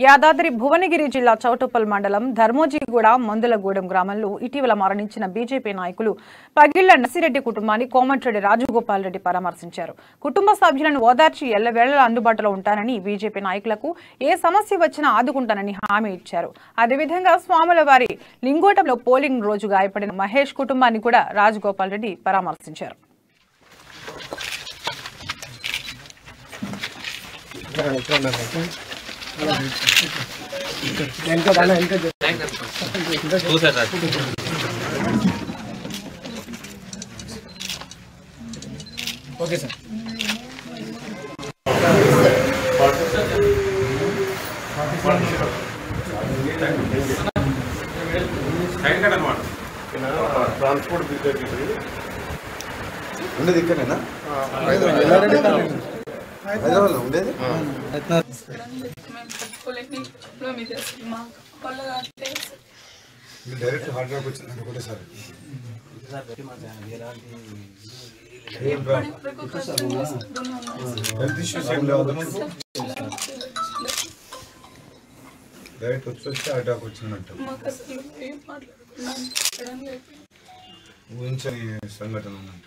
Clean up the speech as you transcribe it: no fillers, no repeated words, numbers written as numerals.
యాదాద్రి భువనగిరి జిల్లా చౌటుప్పల్ మండలం ధర్మోజిగూడ మందులగూడెం గ్రామంలో ఇటీవల మరణించిన బీజేపీ నాయకులు పగిళ్ల నర్సిరెడ్డి కుటుంబాన్ని కోమటిరెడ్డి రాజగోపాల్ రెడ్డి పరామర్శించారు. కుటుంబ సభ్యులను ఓదార్చి ఎల్లవేళలా అందుబాటులో ఉంటానని, బీజేపీ నాయకులకు ఏ సమస్య వచ్చినా ఆదుకుంటానని హామీ ఇచ్చారు. అదేవిధంగా స్వాముల వారి లింగోటంలో పోలింగ్ రోజు గాయపడిన మహేష్ కుటుంబాన్ని కూడా రాజగోపాల్ రెడ్డి పరామర్శించారు. Okay sir. ట్రాన్స్పోర్ట్ ఉండేది ఇక్కడేనా? హైదరాబాద్లో ఉండేది. డైరెక్ట్ హార్డ్ వర్క్ వచ్చిందంటే ఒకటే సార్ హెల్త్ ఇష్యూస్ ఏం లేవు. డైరెక్ట్ వచ్చి హార్డ్ వర్క్ వచ్చిందంట. ఊహించని సంఘటన ఉందంట.